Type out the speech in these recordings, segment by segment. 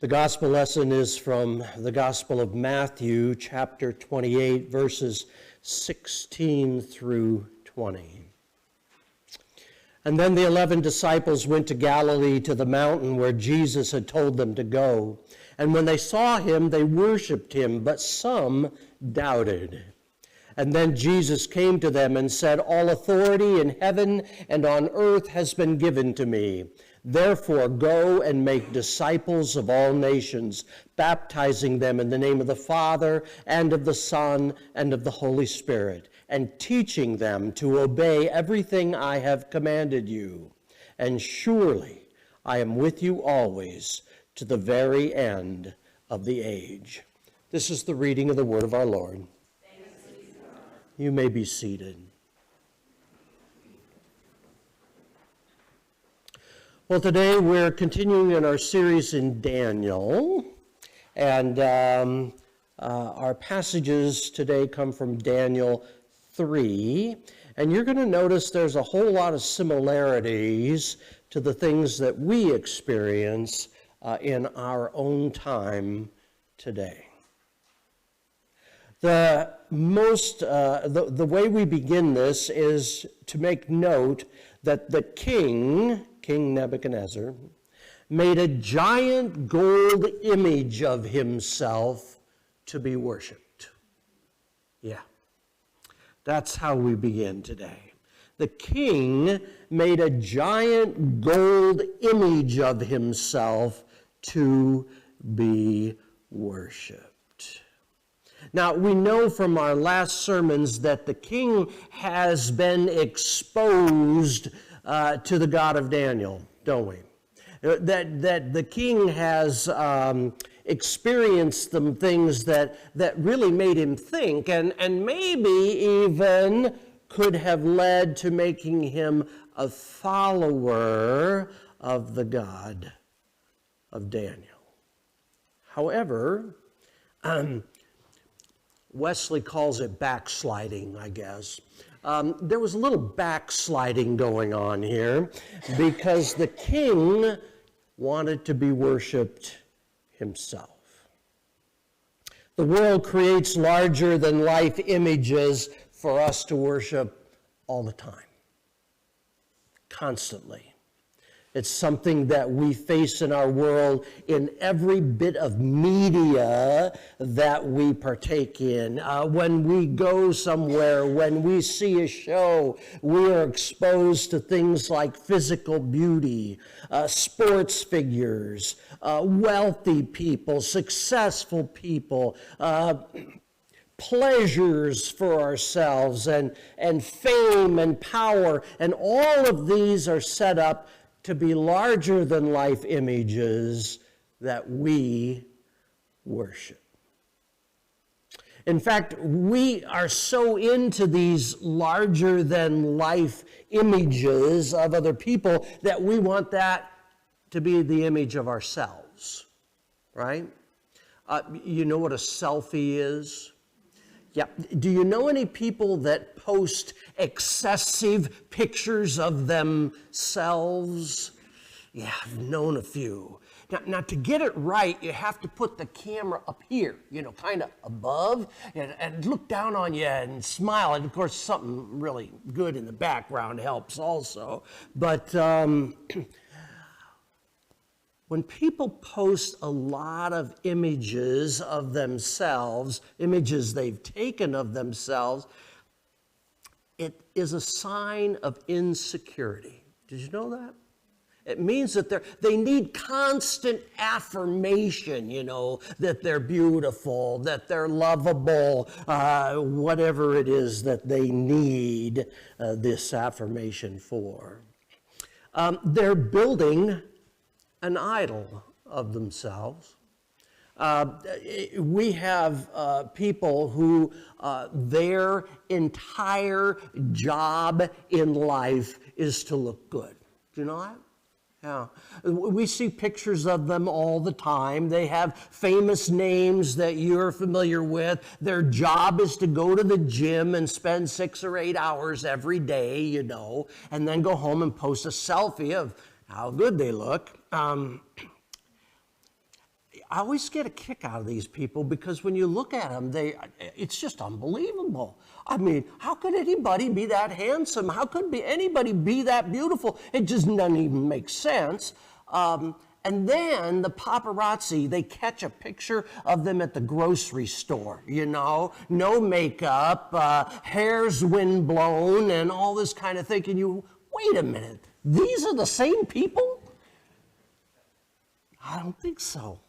The gospel lesson is from the Gospel of Matthew, chapter 28, verses 16 through 20. And then the 11 disciples went to Galilee to the mountain where Jesus had told them to go. And when they saw him, they worshipped him, but some doubted. And then Jesus came to them and said, "All authority in heaven and on earth has been given to me. Therefore, go and make disciples of all nations, baptizing them in the name of the Father and of the Son and of the Holy Spirit, and teaching them to obey everything I have commanded you. And surely I am with you always to the very end of the age." This is the reading of the word of our Lord. Thanks be to God. You may be seated. Well, today we're continuing in our series in Daniel, and our passages today come from Daniel 3, and you're going to notice there's a whole lot of similarities to the things that we experience in our own time today. The way we begin this is to make note that the King Nebuchadnezzar, made a giant gold image of himself to be worshipped. Yeah, that's how we begin today. The king made a giant gold image of himself to be worshipped. Now, we know from our last sermons that the king has been exposed to the God of Daniel, don't we? That the king has experienced some things that really made him think, and maybe even could have led to making him a follower of the God of Daniel. However, Wesley calls it backsliding, I guess. There was a little backsliding going on here because the king wanted to be worshipped himself. The world creates larger than life images for us to worship all the time, constantly. It's something that we face in our world in every bit of media that we partake in. When we go somewhere, when we see a show, we are exposed to things like physical beauty, sports figures, wealthy people, successful people, pleasures for ourselves, and fame and power. And all of these are set up to be larger than life images that we worship. In fact, we are so into these larger than life images of other people that we want that to be the image of ourselves, right? You know what a selfie is? Yeah. Do you know any people that post excessive pictures of themselves? Yeah, I've known a few. Now, to get it right, you have to put the camera up here, kind of above, and look down on you and smile. And, of course, something really good in the background helps also. But when people post a lot of images of themselves, images they've taken of themselves, it is a sign of insecurity. Did you know that? It means that they need constant affirmation, that they're beautiful, that they're lovable, whatever it is that they need this affirmation for. They're building an idol of themselves. We have people who their entire job in life is to look good. Do you know that? Yeah. We see pictures of them all the time. They have famous names that you're familiar with. Their job is to go to the gym and spend 6 or 8 hours every day, and then go home and post a selfie of how good they look. I always get a kick out of these people because when you look at them, it's just unbelievable. I mean, how could anybody be that handsome? How could anybody be that beautiful? It just doesn't even make sense. And then the paparazzi, they catch a picture of them at the grocery store, you know, no makeup, hair's windblown, and all this kind of thing. And you, wait a minute, these are the same people? I don't think so.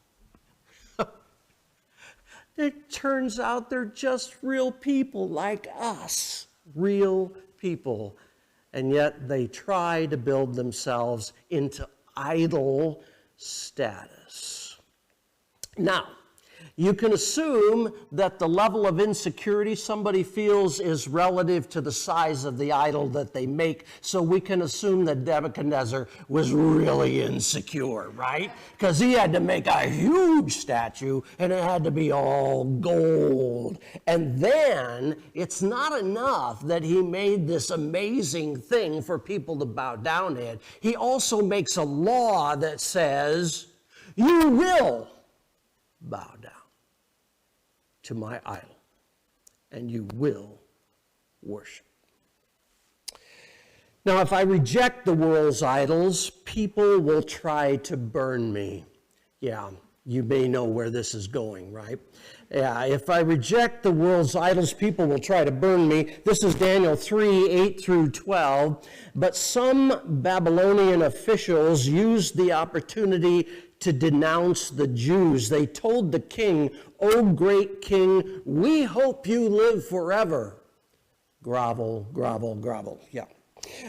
It turns out they're just real people like us, real people. And yet they try to build themselves into idol status. Now, you can assume that the level of insecurity somebody feels is relative to the size of the idol that they make. So we can assume that Nebuchadnezzar was really insecure, right? Because he had to make a huge statue and it had to be all gold. And then it's not enough that he made this amazing thing for people to bow down in. He also makes a law that says, you will bow down to my idol, and you will worship. Now, if I reject the world's idols, people will try to burn me. Yeah, you may know where this is going, right? Yeah, if I reject the world's idols, people will try to burn me. This is Daniel 3, 8 through 12. But some Babylonian officials used the opportunity to denounce the Jews. They told the king, "O great king, we hope you live forever." Grovel, grovel, grovel. Yeah.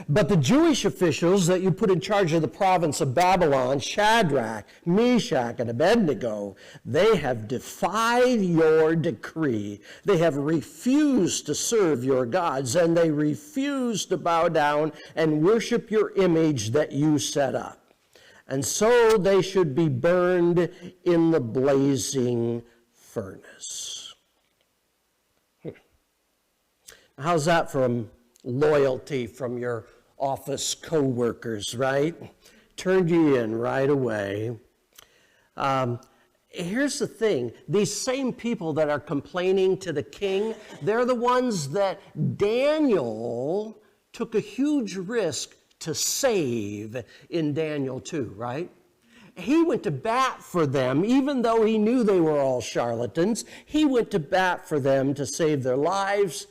But the Jewish officials that you put in charge of the province of Babylon, Shadrach, Meshach, and Abednego, they have defied your decree. They have refused to serve your gods, and they refuse to bow down and worship your image that you set up. And so they should be burned in the blazing furnace. How's that from loyalty from your office co-workers, right? Turned you in right away. Here's the thing. These same people that are complaining to the king, they're the ones that Daniel took a huge risk to save in Daniel 2, right? He went to bat for them, even though he knew they were all charlatans. He went to bat for them to save their lives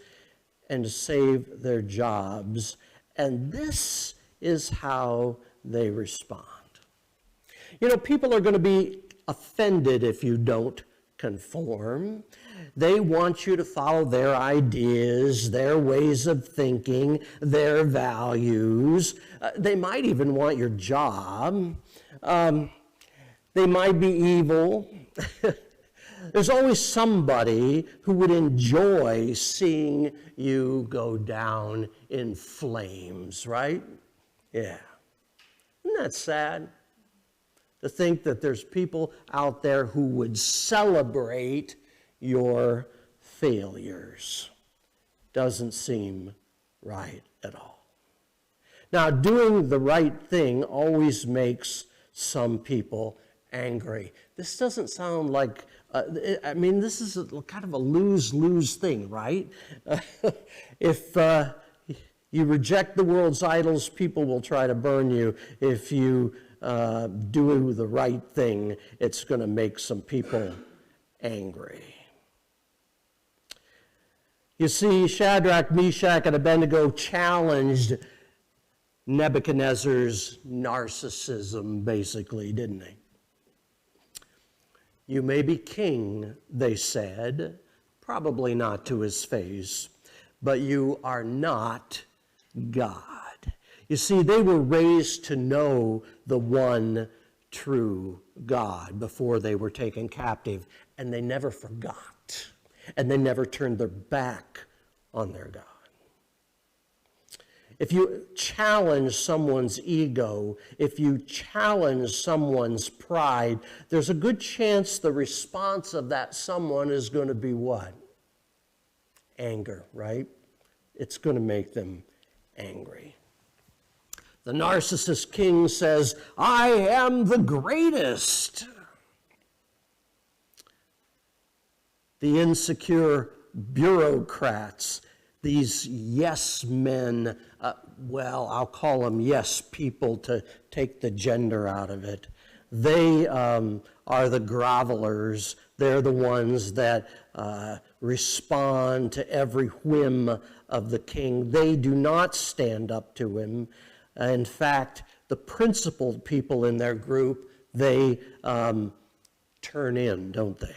and to save their jobs. And this is how they respond. You know, people are going to be offended if you don't conform. They want you to follow their ideas, their ways of thinking, their values. They might even want your job. They might be evil. There's always somebody who would enjoy seeing you go down in flames, right? Yeah. Isn't that sad? To think that there's people out there who would celebrate your failures. Doesn't seem right at all. Now, doing the right thing always makes some people angry. This doesn't sound like, this is kind of a lose-lose thing, right? If you reject the world's idols, people will try to burn you. If you do the right thing, it's going to make some people angry. You see, Shadrach, Meshach, and Abednego challenged Nebuchadnezzar's narcissism, basically, didn't they? You may be king, they said, probably not to his face, but you are not God. You see, they were raised to know the one true God before they were taken captive, and they never forgot, and they never turned their back on their God. If you challenge someone's ego, if you challenge someone's pride, there's a good chance the response of that someone is going to be what? Anger, right? It's going to make them angry. The narcissist king says, "I am the greatest." the insecure bureaucrats, these yes men, I'll call them yes people to take the gender out of it. They are the grovelers. They're the ones that respond to every whim of the king. They do not stand up to him. In fact, the principled people in their group, they turn in, don't they?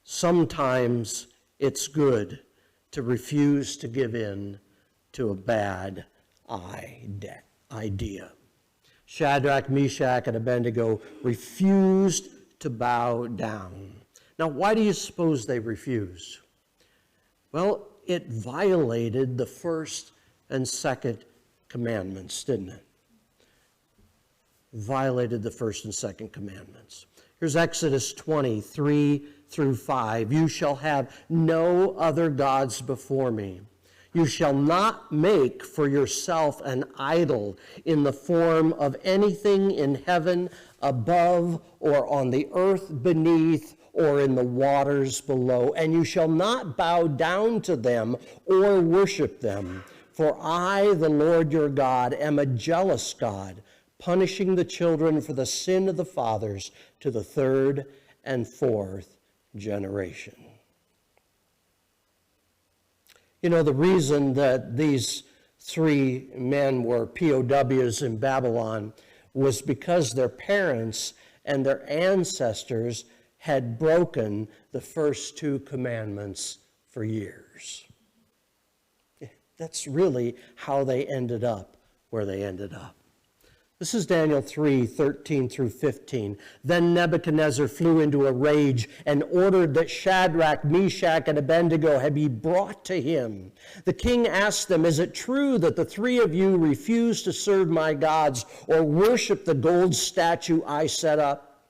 Sometimes it's good to refuse to give in to a bad idea. Shadrach, Meshach, and Abednego refused to bow down. Now, why do you suppose they refused? Well, it violated the first and second commandments, didn't it? Violated the first and second commandments. Here's Exodus 23 through 5. You shall have no other gods before me. You shall not make for yourself an idol in the form of anything in heaven above or on the earth beneath or in the waters below. And you shall not bow down to them or worship them. For I, the Lord your God, am a jealous God, punishing the children for the sin of the fathers to the third and fourth generation. You know, the reason that these three men were POWs in Babylon was because their parents and their ancestors had broken the first two commandments for years. That's really how they ended up where they ended up. This is Daniel 3:13 through 15. Then Nebuchadnezzar flew into a rage and ordered that Shadrach, Meshach, and Abednego had be brought to him. The king asked them, "Is it true that the three of you refuse to serve my gods or worship the gold statue I set up?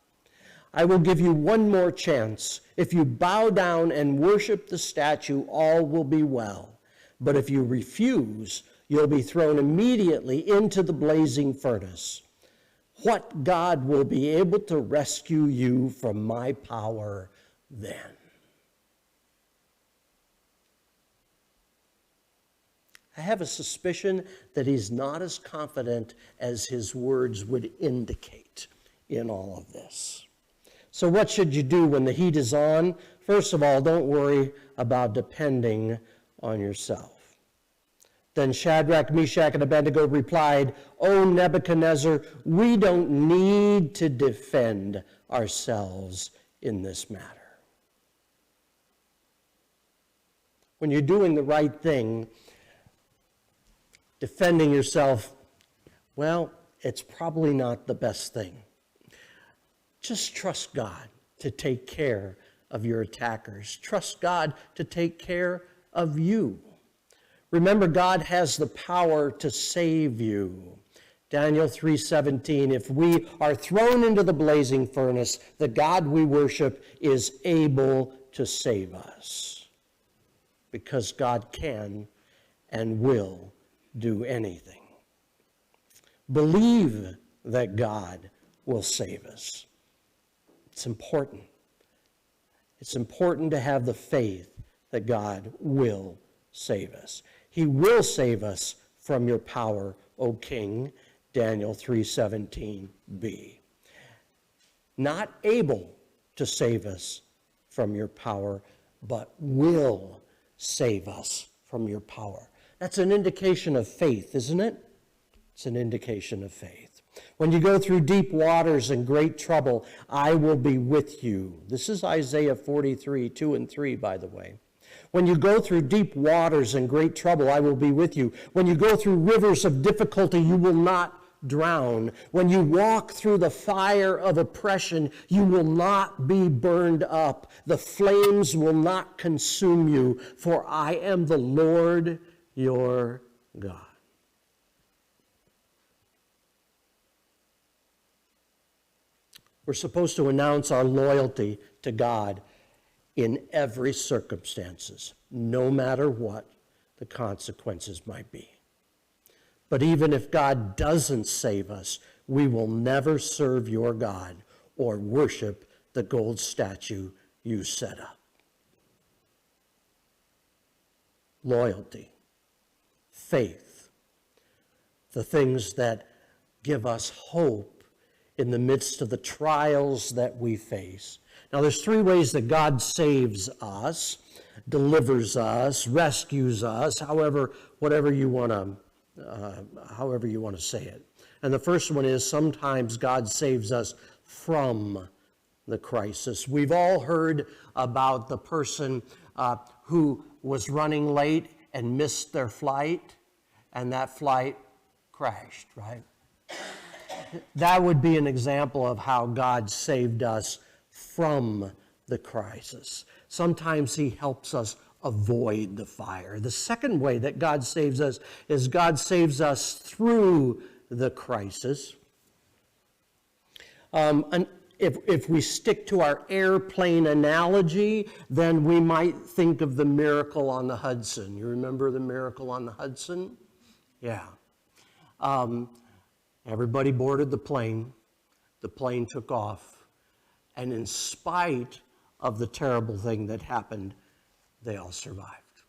I will give you one more chance. If you bow down and worship the statue, all will be well. But if you refuse, you'll be thrown immediately into the blazing furnace. What God will be able to rescue you from my power then?" I have a suspicion that he's not as confident as his words would indicate in all of this. So what should you do when the heat is on? First of all, don't worry about depending on yourself. Then Shadrach, Meshach, and Abednego replied, "O Nebuchadnezzar, we don't need to defend ourselves in this matter." When you're doing the right thing, defending yourself, well, it's probably not the best thing. Just trust God to take care of your attackers. Trust God to take care of you. Remember, God has the power to save you. Daniel 3:17, if we are thrown into the blazing furnace, the God we worship is able to save us. Because God can and will do anything. Believe that God will save us. It's important. It's important to have the faith that God will save us. He will save us from your power, O King, Daniel 3:17b. Not able to save us from your power, but will save us from your power. That's an indication of faith, isn't it? It's an indication of faith. When you go through deep waters and great trouble, I will be with you. This is Isaiah 43:2 and 3, by the way. When you go through deep waters and great trouble, I will be with you. When you go through rivers of difficulty, you will not drown. When you walk through the fire of oppression, you will not be burned up. The flames will not consume you, for I am the Lord your God. We're supposed to announce our loyalty to God in every circumstances, no matter what the consequences might be. But even if God doesn't save us, we will never serve your God or worship the gold statue you set up. Loyalty, faith, the things that give us hope in the midst of the trials that we face. Now, there's three ways that God saves us, delivers us, rescues us, however you want to say it. And the first one is sometimes God saves us from the crisis. We've all heard about the person who was running late and missed their flight, and that flight crashed, right? That would be an example of how God saved us from the crisis. Sometimes he helps us avoid the fire. The second way that God saves us is God saves us through the crisis. And if we stick to our airplane analogy, then we might think of the miracle on the Hudson. You remember the miracle on the Hudson? Yeah. Everybody boarded the plane. The plane took off. And in spite of the terrible thing that happened, they all survived.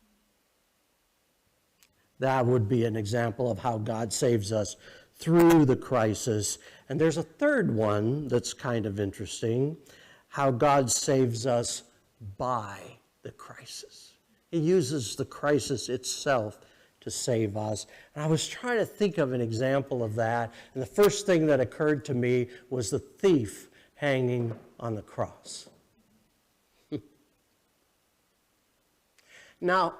That would be an example of how God saves us through the crisis. And there's a third one that's kind of interesting, how God saves us by the crisis. He uses the crisis itself to save us. And I was trying to think of an example of that, and the first thing that occurred to me was the thief hanging on the cross. Now,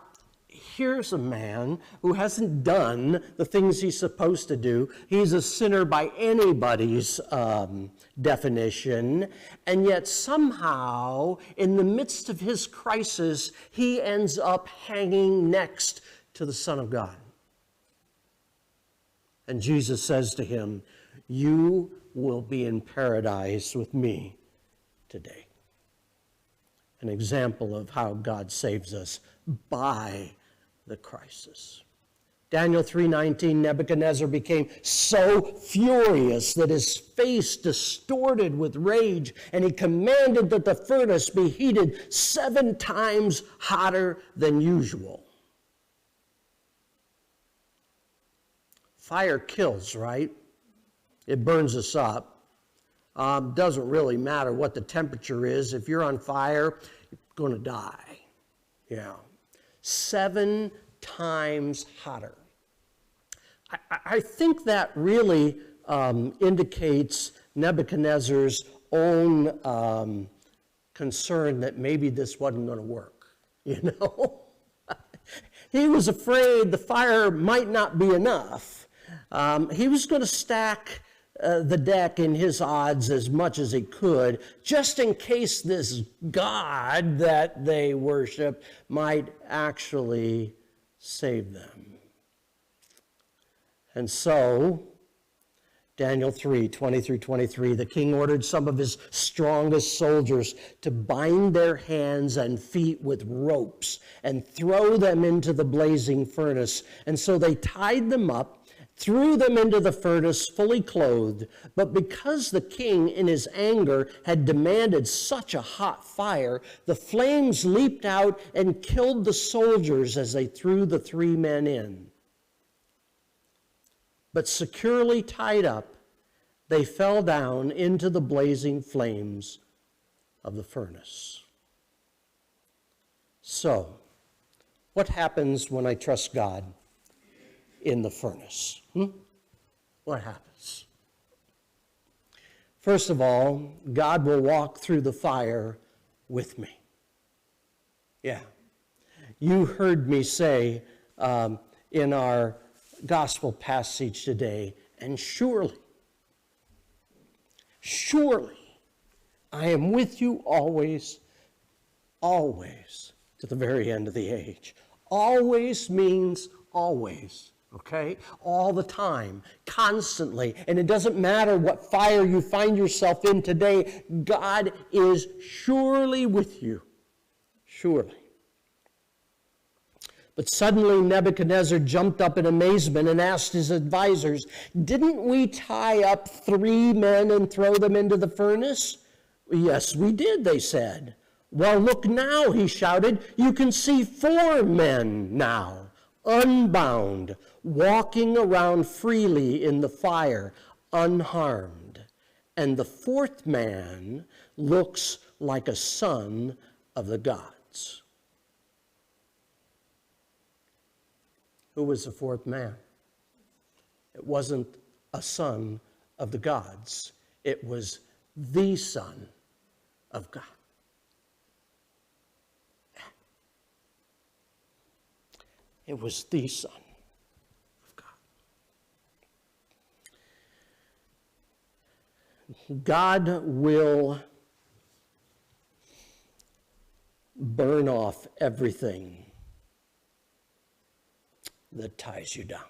here's a man who hasn't done the things he's supposed to do. He's a sinner by anybody's definition, and yet somehow, in the midst of his crisis, he ends up hanging next to the Son of God. And Jesus says to him, "You will be in paradise with me today." An example of how God saves us by the crisis. Daniel 3:19, Nebuchadnezzar became so furious that his face distorted with rage, and he commanded that the furnace be heated 7 times hotter than usual. Fire kills, right? It burns us up. Doesn't really matter what the temperature is. If you're on fire, you're going to die. Yeah. 7 times hotter. I think that really indicates Nebuchadnezzar's own concern that maybe this wasn't going to work, you know? He was afraid the fire might not be enough. He was going to stack the deck in his odds as much as he could, just in case this God that they worship might actually save them. And so, Daniel 3:20-23, the king ordered some of his strongest soldiers to bind their hands and feet with ropes and throw them into the blazing furnace. And so they tied them up, threw them into the furnace fully clothed. But because the king in his anger had demanded such a hot fire, the flames leaped out and killed the soldiers as they threw the 3 men in. But securely tied up, they fell down into the blazing flames of the furnace. So, what happens when I trust God in the furnace? What happens? First of all, God will walk through the fire with me. Yeah. You heard me say in our gospel passage today, and surely, I am with you always, always, to the very end of the age. Always means always. Okay? All the time, constantly. And it doesn't matter what fire you find yourself in today, God is surely with you. Surely. But suddenly Nebuchadnezzar jumped up in amazement and asked his advisors, "Didn't we tie up 3 men and throw them into the furnace?" "Yes, we did," they said. Well, look now, he shouted. You can see 4 men now, unbound, walking around freely in the fire, unharmed. And the 4th man looks like a son of the gods. Who was the 4th man? It wasn't a son of the gods. It was the Son of God. It was the Son of God. God will burn off everything that ties you down.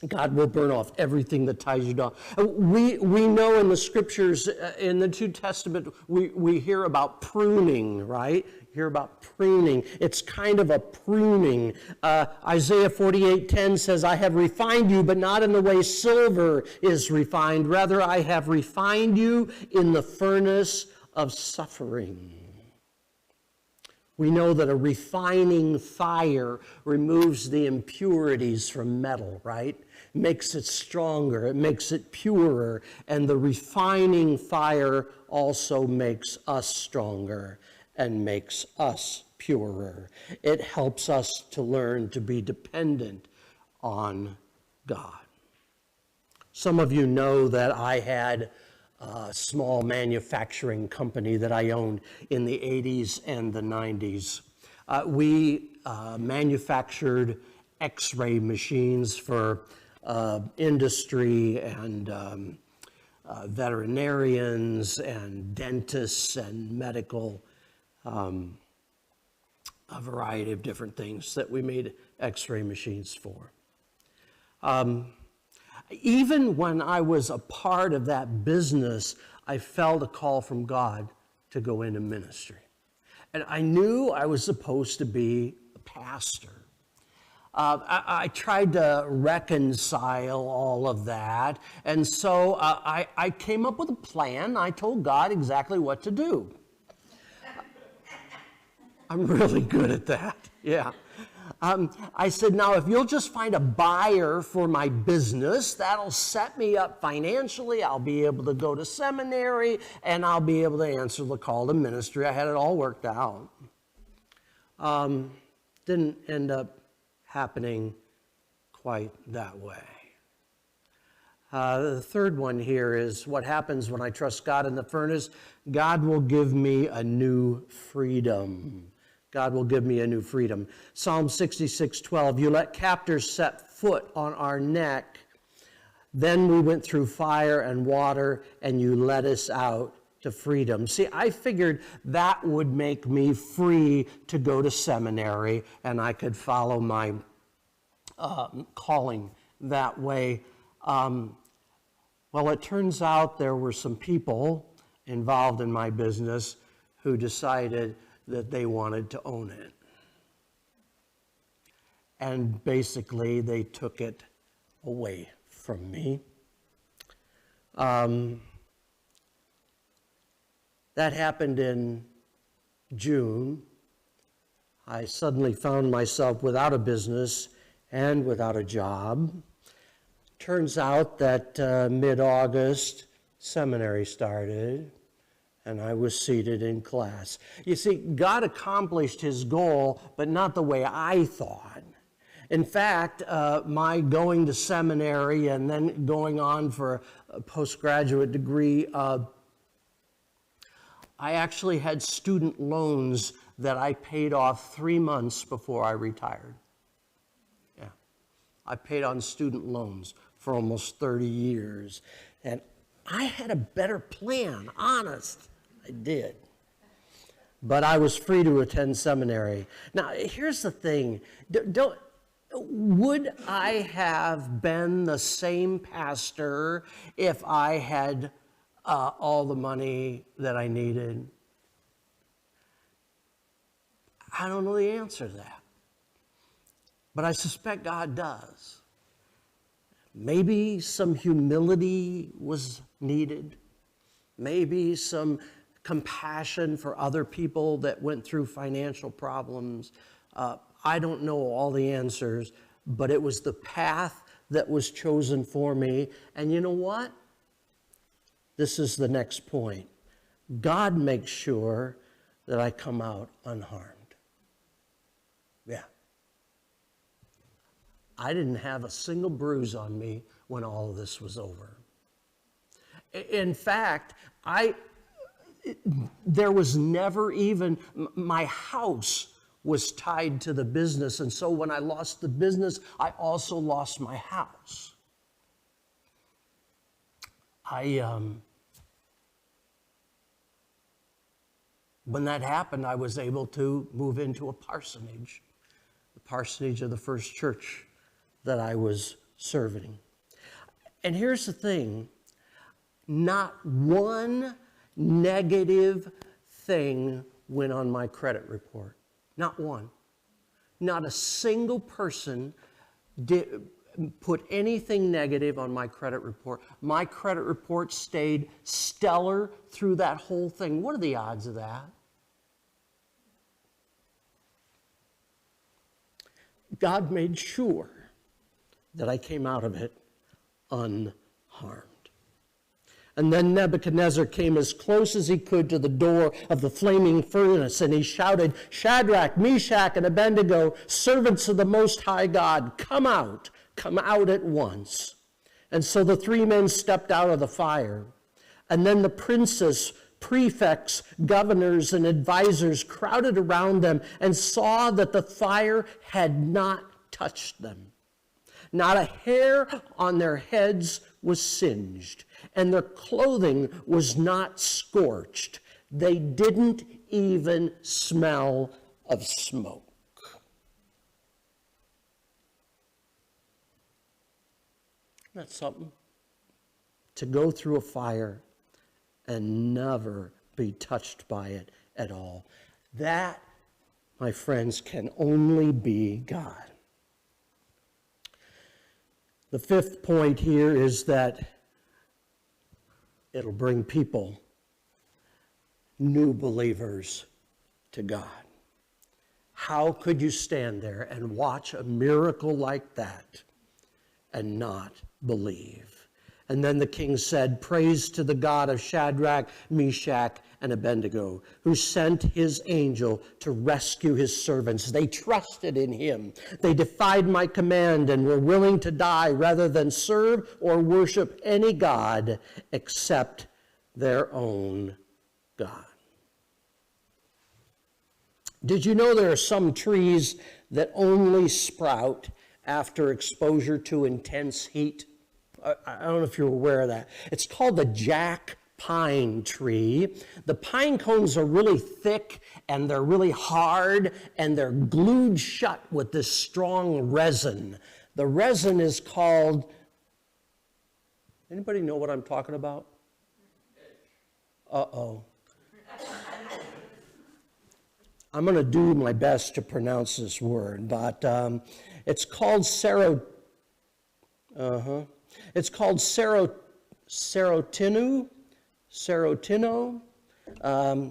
God will burn off everything that ties you down. We know in the scriptures, in the New Testament, we hear about pruning, right? Hear about pruning. It's kind of a pruning. Isaiah 48:10 says, I have refined you, but not in the way silver is refined. Rather, I have refined you in the furnace of suffering. We know that a refining fire removes the impurities from metal, right? Makes it stronger, it makes it purer, and the refining fire also makes us stronger and makes us purer. It helps us to learn to be dependent on God. Some of you know that I had a small manufacturing company that I owned in the 80s and the 90s. We manufactured X-ray machines for industry and veterinarians and dentists and medical, a variety of different things that we made X-ray machines for. Even when I was a part of that business, I felt a call from God to go into ministry. And I knew I was supposed to be a pastor. I tried to reconcile all of that. And so I came up with a plan. I told God exactly what to do. I'm really good at that, yeah. I said, now, if you'll just find a buyer for my business, that'll set me up financially. I'll be able to go to seminary, and I'll be able to answer the call to ministry. I had it all worked out. Didn't end up happening quite that way. The third one here is what happens when I trust God in the furnace. God will give me a new freedom. God will give me a new freedom. Psalm 66:12, you let captors set foot on our neck. Then we went through fire and water, and you led us out to freedom. See, I figured that would make me free to go to seminary, and I could follow my calling that way. Well, it turns out there were some people involved in my business who decided that they wanted to own it. And basically, they took it away from me. That happened in June. I suddenly found myself without a business and without a job. Turns out that mid-August, seminary started, and I was seated in class. You see, God accomplished his goal, but not the way I thought. In fact, my going to seminary and then going on for a postgraduate degree, I actually had student loans that I paid off 3 months before I retired. Yeah, I paid on student loans for almost 30 years. And I had a better plan, honest. I did. But I was free to attend seminary. Now, here's the thing. Would I have been the same pastor if I had all the money that I needed? I don't know the answer to that. But I suspect God does. Maybe some humility was needed. Maybe some compassion for other people that went through financial problems. I don't know all the answers, but it was the path that was chosen for me. And you know what? This is the next point. God makes sure that I come out unharmed. Yeah. I didn't have a single bruise on me when all of this was over. In fact, there was never even, my house was tied to the business. And so when I lost the business, I also lost my house. When that happened, I was able to move into a parsonage, the parsonage of the first church that I was serving. And here's the thing, not one negative thing went on my credit report. Not one. Not a single person put anything negative on my credit report. My credit report stayed stellar through that whole thing. What are the odds of that? God made sure that I came out of it unharmed. And then Nebuchadnezzar came as close as he could to the door of the flaming furnace, and he shouted, "Shadrach, Meshach, and Abednego, servants of the Most High God, come out at once." And so the three men stepped out of the fire. And then the princes, prefects, governors, and advisors crowded around them and saw that the fire had not touched them. Not a hair on their heads was singed, and their clothing was not scorched. They didn't even smell of smoke. That's something. To go through a fire and never be touched by it at all. That, my friends, can only be God. The fifth point here is that it'll bring people, new believers, to God. How could you stand there and watch a miracle like that and not believe? And then the king said, "Praise to the God of Shadrach, Meshach, and Abednego, who sent his angel to rescue his servants. They trusted in him. They defied my command and were willing to die rather than serve or worship any god except their own God." Did you know there are some trees that only sprout after exposure to intense heat? I don't know if you're aware of that. It's called the jack pine tree. The pine cones are really thick and they're really hard and they're glued shut with this strong resin. The resin is called, anybody know what I'm talking about? Uh-oh. I'm going to do my best to pronounce this word, but it's called It's called serotino.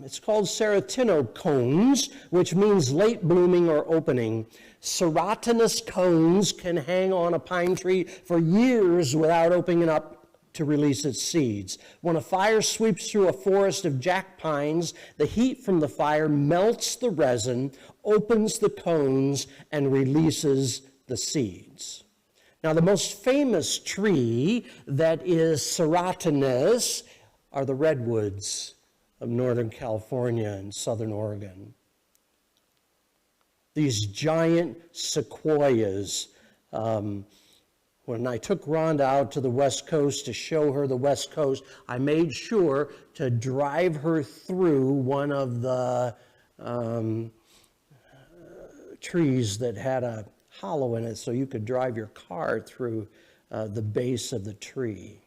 It's called serotino cones, which means late blooming or opening. Serotinous cones can hang on a pine tree for years without opening up to release its seeds. When a fire sweeps through a forest of jack pines, the heat from the fire melts the resin, opens the cones, and releases the seeds. Now, the most famous tree that is serotinous are the redwoods of Northern California and Southern Oregon. These giant sequoias. When I took Rhonda out to the West Coast to show her the West Coast, I made sure to drive her through one of the trees that had a hollow in it so you could drive your car through the base of the tree.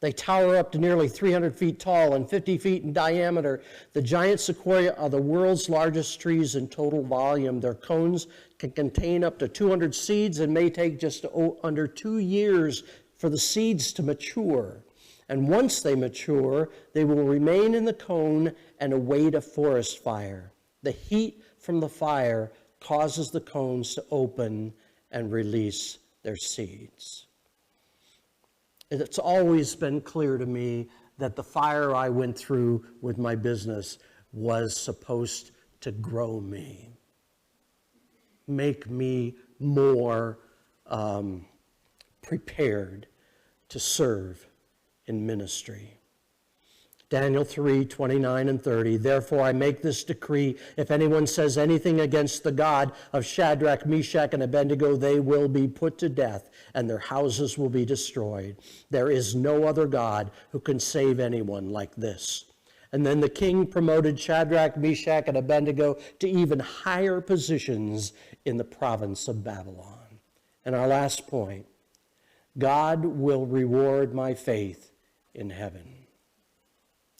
They tower up to nearly 300 feet tall and 50 feet in diameter. The giant sequoia are the world's largest trees in total volume. Their cones can contain up to 200 seeds and may take just under 2 years for the seeds to mature. And once they mature, they will remain in the cone and await a forest fire. The heat from the fire causes the cones to open and release their seeds. It's always been clear to me that the fire I went through with my business was supposed to grow me, make me more prepared to serve in ministry. Daniel 3:29 and 30, therefore I make this decree, if anyone says anything against the God of Shadrach, Meshach, and Abednego, they will be put to death, and their houses will be destroyed. There is no other God who can save anyone like this. And then the king promoted Shadrach, Meshach, and Abednego to even higher positions in the province of Babylon. And our last point, God will reward my faith in heaven.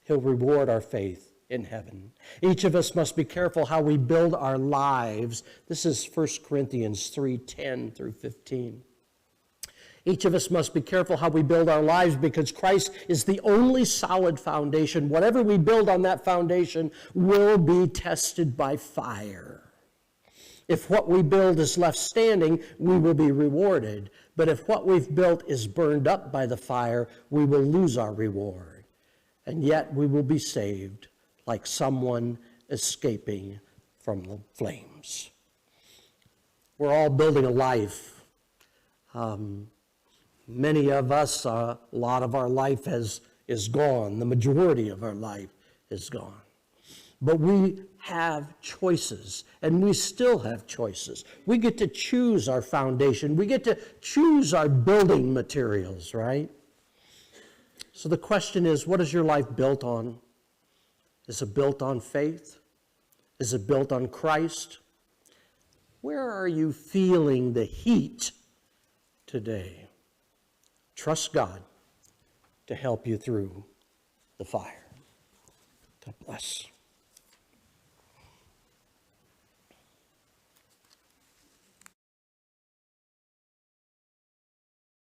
He'll reward our faith in heaven. Each of us must be careful how we build our lives. This is 1 Corinthians 3:10 through 15. Each of us must be careful how we build our lives because Christ is the only solid foundation. Whatever we build on that foundation will be tested by fire. If what we build is left standing, we will be rewarded. But if what we've built is burned up by the fire, we will lose our reward. And yet we will be saved like someone escaping from the flames. We're all building a life. Many of us, a lot of our life is gone. The majority of our life is gone. But we have choices, and we still have choices. We get to choose our foundation. We get to choose our building materials, right? So the question is, what is your life built on? Is it built on faith? Is it built on Christ? Where are you feeling the heat today? Trust God to help you through the fire. God bless.